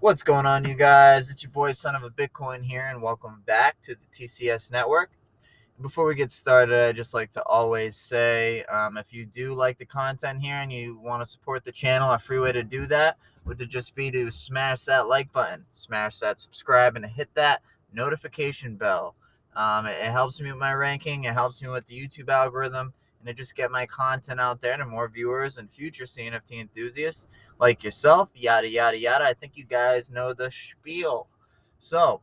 What's going on, you guys? It's your boy, Son of a Bitcoin here, and welcome back to the TCS Network. Before we get started, I'd just like to always say, if you do like the content here and you want to support the channel, a free way to do that would just be to smash that like button, smash that subscribe, and hit that notification bell. It helps me with my ranking, it helps me with the YouTube algorithm, and it just get my content out there to more viewers and future CNFT enthusiasts like yourself, yada, yada, yada. I think you guys know the spiel. So,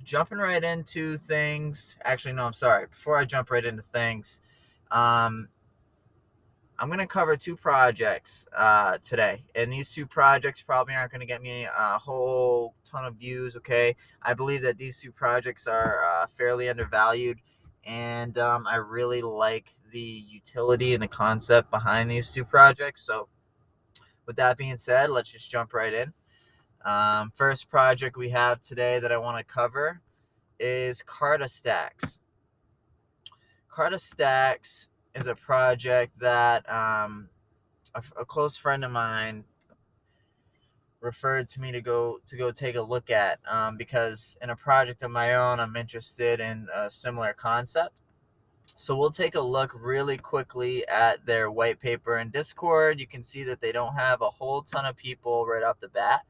jumping right into things. Actually, no, I'm sorry. Before I jump right into things, I'm going to cover two projects today. And these two projects probably aren't going to get me a whole ton of views, okay? I believe that these two projects are fairly undervalued. And I really like the utility and the concept behind these two projects. So, with that being said, let's just jump right in. First project we have today that I want to cover is Cardastacks. Cardastacks is a project that a close friend of mine referred to me to go take a look at because in a project of my own, I'm interested in a similar concept. So we'll take a look really quickly at their white paper in Discord. You can see that they don't have a whole ton of people right off the bat.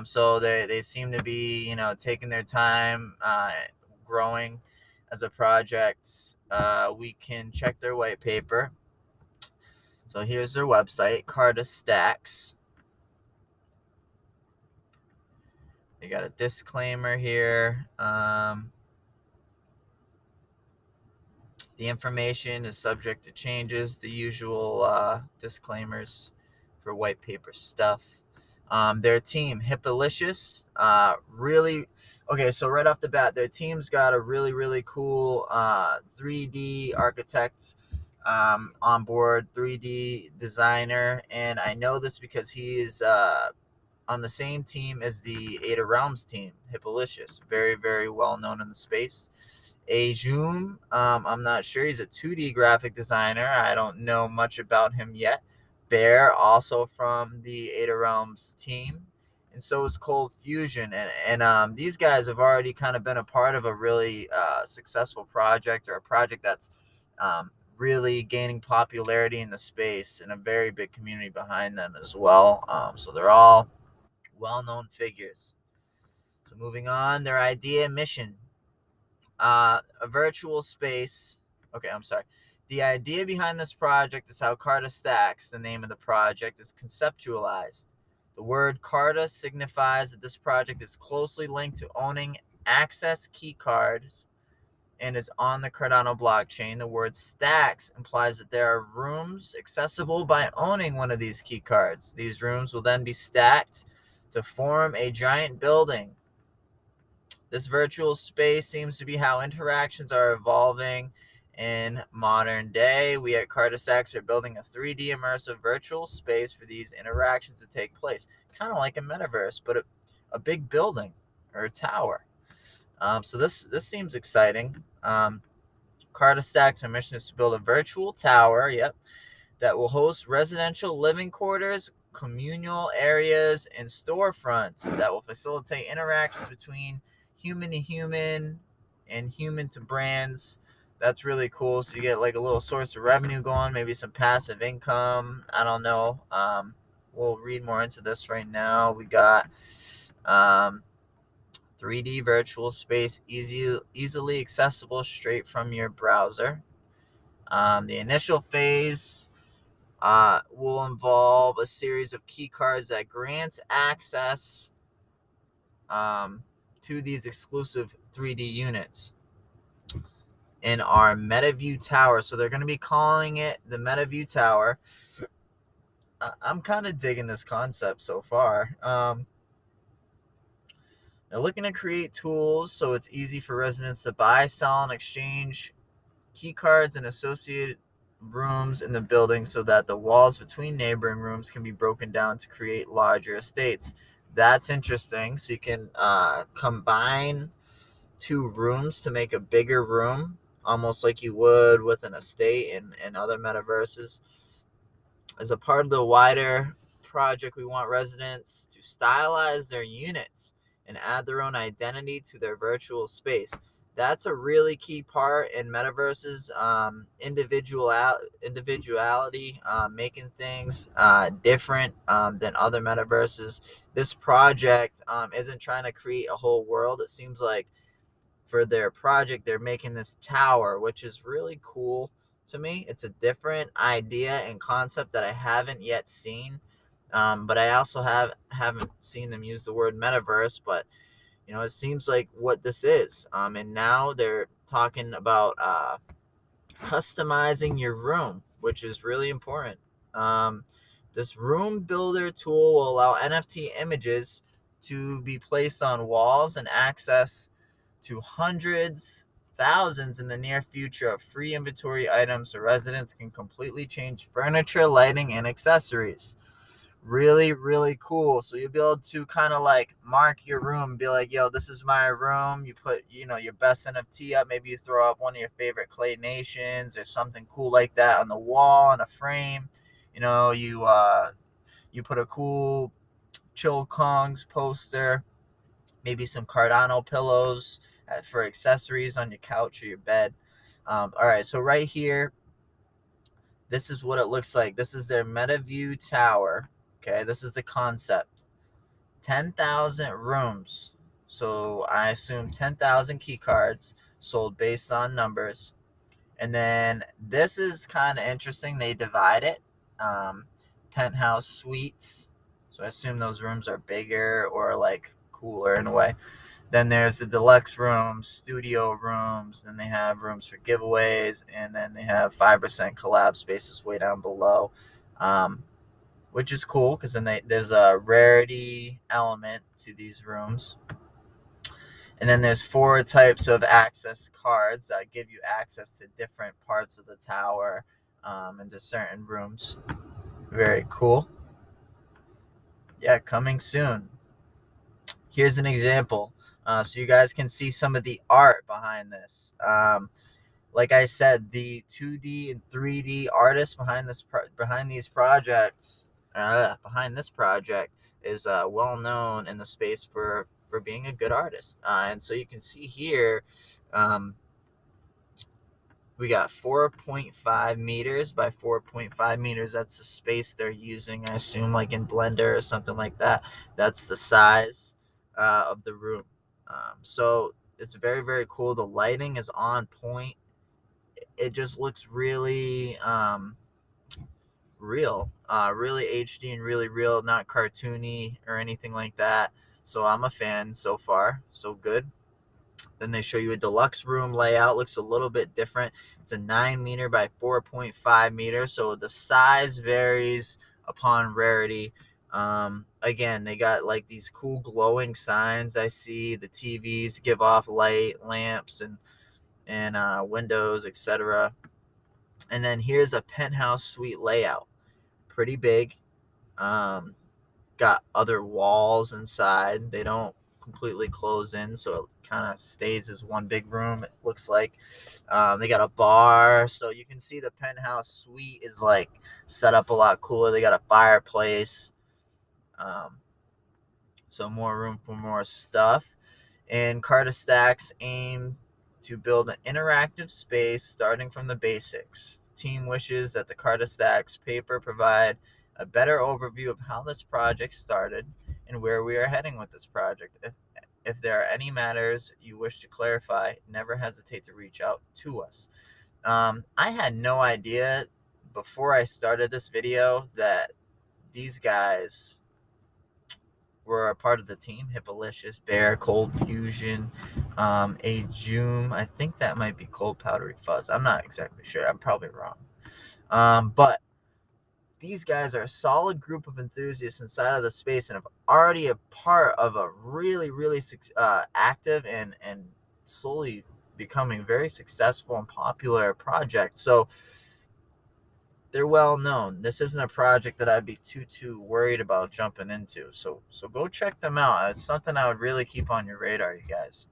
So they seem to be, taking their time growing as a project. We can check their white paper. So here's their website, Cardastacks. They got a disclaimer here. The information is subject to changes, the usual disclaimers for white paper stuff. Their team, Hippalicious, really, okay, so right off the bat, their team's got a really, really cool 3D architect on board, 3D designer, and I know this because he is on the same team as the Ada Realms team, Hippalicious, very, very well known in the space. Ajum, I'm not sure. He's a 2D graphic designer. I don't know much about him yet. Bear, also from the Ada Realms team. And so is Cold Fusion. And these guys have already kind of been a part of a really successful project, or a project that's really gaining popularity in the space, and a very big community behind them as well. So they're all well-known figures. So moving on, their idea and mission. A virtual space. Okay, I'm sorry. The idea behind this project is how Cardastacks, the name of the project, is conceptualized. The word Carda signifies that this project is closely linked to owning access key cards and is on the Cardano blockchain. The word stacks implies that there are rooms accessible by owning one of these key cards. These rooms will then be stacked to form a giant building. This virtual space seems to be how interactions are evolving in modern day. We at Cardastacks are building a 3D immersive virtual space for these interactions to take place, kind of like a metaverse, but a big building or a tower. So this seems exciting. Cardastacks' mission is to build a virtual tower, that will host residential living quarters, communal areas, and storefronts that will facilitate interactions between human to human and human to brands. That's really cool. So you get like a little source of revenue going, maybe some passive income. I don't know. We'll read more into this right now. We got 3D virtual space, easily accessible straight from your browser. The initial phase will involve a series of key cards that grants access to these exclusive 3D units in our MetaView Tower. So they're going to be calling it the MetaView Tower. I'm kind of digging this concept so far. They're looking to create tools so it's easy for residents to buy, sell, and exchange key cards and associated rooms in the building, so that the walls between neighboring rooms can be broken down to create larger estates. That's interesting. So you can combine two rooms to make a bigger room, almost like you would with an estate in other metaverses. As a part of the wider project, we want residents to stylize their units and add their own identity to their virtual space. That's a really key part in metaverses. Individuality, making things different than other metaverses. This project isn't trying to create a whole world. It seems like for their project, they're making this tower, which is really cool to me. It's a different idea and concept that I haven't yet seen. But I also haven't seen them use the word metaverse, but it seems like what this is. And now they're talking about customizing your room, which is really important. This room builder tool will allow NFT images to be placed on walls and access to hundreds, thousands in the near future of free inventory items so residents can completely change furniture, lighting, and accessories. Really, really cool. So you'll be able to kind of like mark your room, be like, yo, this is my room. You put, your best NFT up. Maybe you throw up one of your favorite Clay Nations or something cool like that on the wall in a frame. You put a cool Chill Kongs poster, maybe some Cardano pillows for accessories on your couch or your bed. All right, so right here, this is what it looks like. This is their MetaView Tower. Okay, this is the concept. 10,000 rooms. So I assume 10,000 key cards sold based on numbers. And then this is kind of interesting. They divide it. Penthouse suites. So I assume those rooms are bigger or like cooler in a way. Then there's the deluxe rooms, studio rooms. Then they have rooms for giveaways. And then they have 5% collab spaces way down below. Which is cool because then there's a rarity element to these rooms. And then there's 4 types of access cards that give you access to different parts of the tower and to certain rooms. Very cool. Yeah, coming soon. Here's an example. So you guys can see some of the art behind this. Like I said, the 2D and 3D artists behind this behind this project is well known in the space for being a good artist. And so you can see here, we got 4.5 meters by 4.5 meters. That's the space they're using, I assume, like in Blender or something like that. That's the size of the room. So it's very, very cool. The lighting is on point. It just looks really real, really HD and really real, not cartoony or anything like that. So I'm a fan so far. So good. Then they show you a deluxe room layout. Looks a little bit different. It's a 9 meter by 4.5 meters. So the size varies upon rarity. Again, they got like these cool glowing signs. I see the TVs give off light, lamps, and windows, etc. And then here's a penthouse suite layout. Pretty big. Got other walls inside. They don't completely close in, so it kind of stays as one big room, it looks like. They got a bar, so you can see the penthouse suite is like set up a lot cooler. They got a fireplace, so more room for more stuff. And Cardastacks aim to build an interactive space starting from the basics. The team wishes that the Cardastacks paper provide a better overview of how this project started and where we are heading with this project. If there are any matters you wish to clarify, never hesitate to reach out to us. I had no idea before I started this video that these guys were a part of the team. Hippalicious, Bear, Cold Fusion, a Joom. I think that might be Cold Powdery Fuzz. I'm not exactly sure. I'm probably wrong. But these guys are a solid group of enthusiasts inside of the space and are already a part of a really, really active and slowly becoming very successful and popular project. So they're well known. This isn't a project that I'd be too worried about jumping into. So go check them out. It's something I would really keep on your radar, you guys.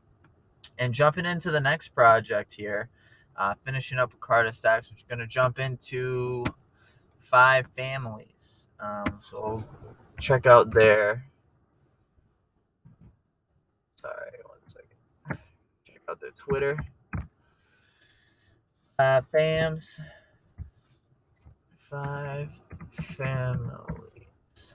And jumping into the next project here, finishing up with Cardastacks, we're going to jump into 5 families. So check out their, sorry, 1 second. Check out their Twitter. Fams, 5 families.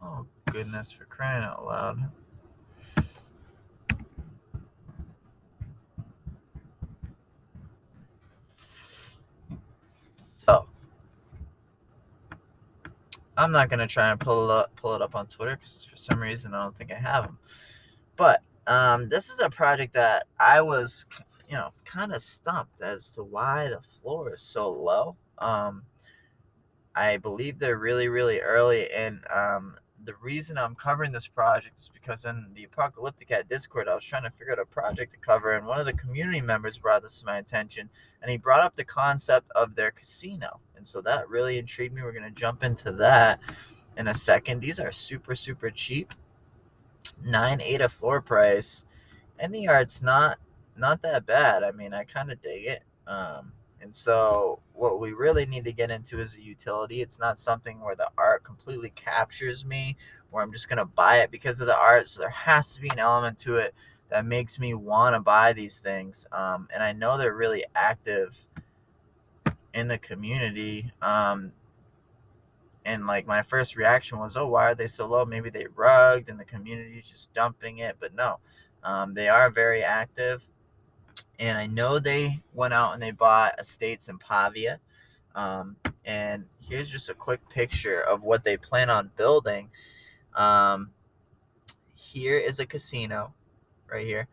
Oh, goodness, for crying out loud. So, I'm not going to try and pull it up on Twitter because for some reason I don't think I have them. But this is a project that I was, kind of stumped as to why the floor is so low. I believe they're really, really early, and the reason I'm covering this project is because in the Apocalyptic Cat Discord, I was trying to figure out a project to cover, and one of the community members brought this to my attention, and he brought up the concept of their casino, and so that really intrigued me. We're going to jump into that in a second. These are super, super cheap, 9.8 a floor price, and the art's not that bad. I mean, I kind of dig it. And so what we really need to get into is a utility. It's not something where the art completely captures me, where I'm just gonna buy it because of the art. So there has to be an element to it that makes me want to buy these things. And I know they're really active in the community. And like my first reaction was, oh, why are they so low? Maybe they rugged and the community is just dumping it. But no, they are very active. And I know they went out and they bought estates in Pavia. And here's just a quick picture of what they plan on building. Here is a casino right here.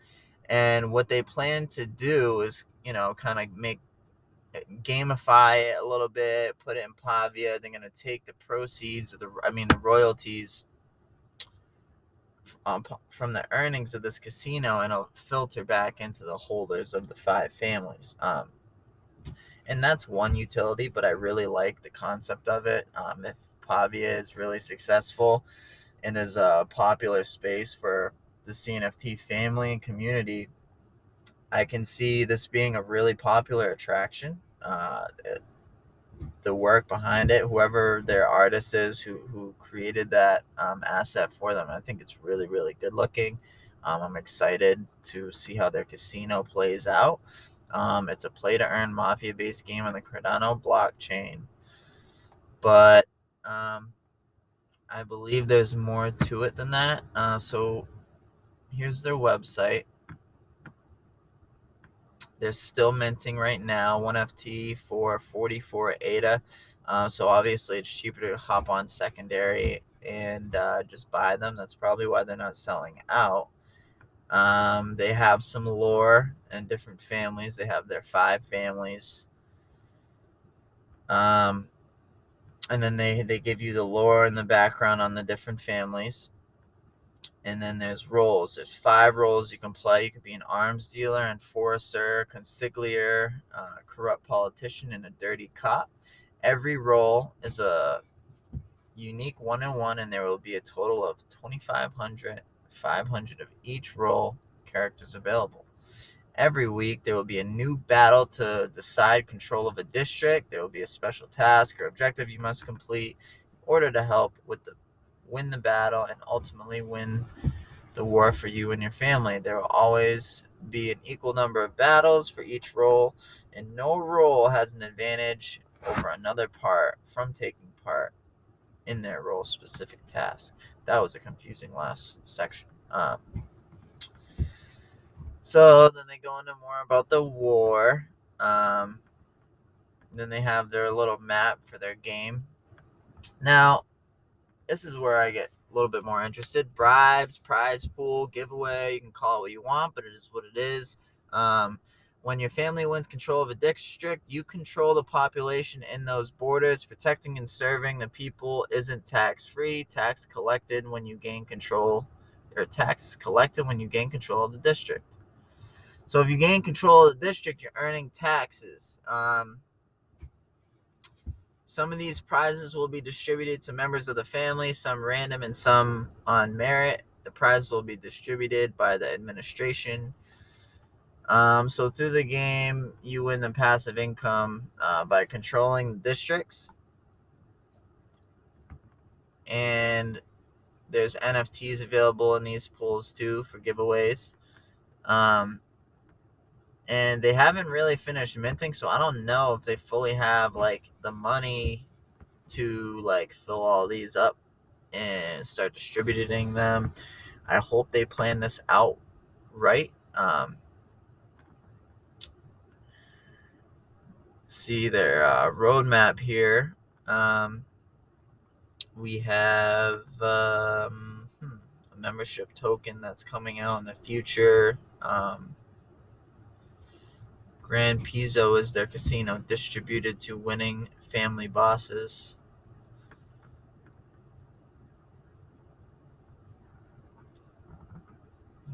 And what they plan to do is, kind of gamify it a little bit, put it in Pavia. They're going to take the proceeds of the royalties from the earnings of this casino, and it'll filter back into the holders of the 5 families. And that's one utility, but I really like the concept of it. If Pavia is really successful and is a popular space for the CNFT family and community, I can see this being a really popular attraction. The work behind it, whoever their artist is who created that asset for them, I think it's really, really good looking. I'm excited to see how their casino plays out. It's a play to earn mafia based game on the Cardano blockchain, but I believe there's more to it than that. So here's their website. They're still minting right now, 1FT for 44 ADA. So obviously it's cheaper to hop on secondary and just buy them. That's probably why they're not selling out. They have some lore and different families. They have their 5 families. And then they give you the lore and the background on the different families. And then there's roles. There's 5 roles you can play. You could be an arms dealer, enforcer, consigliere, corrupt politician, and a dirty cop. Every role is a unique 1-in-1, and there will be a total of 2,500, 500 of each role characters available. Every week, there will be a new battle to decide control of a district. There will be a special task or objective you must complete in order to help win the battle and ultimately win the war for you and your family. There will always be an equal number of battles for each role, and no role has an advantage over another part from taking part in their role specific task. That was a confusing last section. So then they go into more about the war. Then they have their little map for their game. Now, this is where I get a little bit more interested. Bribes, prize pool, giveaway, you can call it what you want, but it is what it is. When your family wins control of a district, you control the population in those borders. Protecting and serving the people isn't tax-free. Tax collected when you gain control, or taxes collected when you gain control of the district. So if you gain control of the district, you're earning taxes. Some of these prizes will be distributed to members of the family, some random and some on merit. The prizes will be distributed by the administration. So through the game, you win the passive income by controlling districts, and there's NFTs available in these pools too for giveaways. And they haven't really finished minting, so I don't know if they fully have like the money to like fill all these up and start distributing them. I hope they plan this out right. See their roadmap here. We have a membership token that's coming out in the future. Grand Pizzo is their casino distributed to winning family bosses.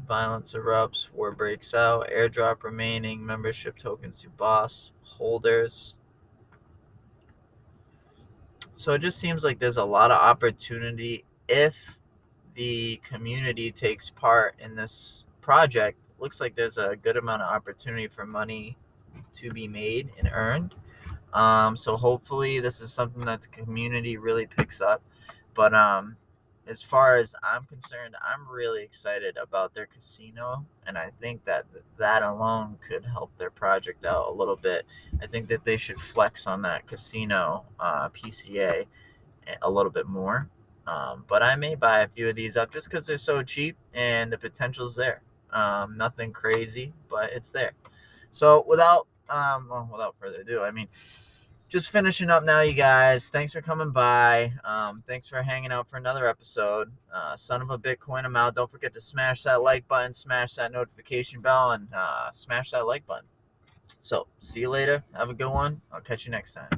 Violence erupts, war breaks out, airdrop remaining membership tokens to boss holders. So it just seems like there's a lot of opportunity if the community takes part in this project. Looks like there's a good amount of opportunity for money to be made and earned. So hopefully this is something that the community really picks up. But as far as I'm concerned, I'm really excited about their casino, and I think that that alone could help their project out a little bit. I think that they should flex on that casino PCA a little bit more. But I may buy a few of these up just because they're so cheap and the potential's there. Nothing crazy, but it's there. So without further ado, I mean, just finishing up now, you guys. Thanks for coming by. Thanks for hanging out for another episode. Son of a Bitcoin, I'm out. Don't forget to smash that like button, smash that notification bell, and smash that like button. So see you later. Have a good one. I'll catch you next time.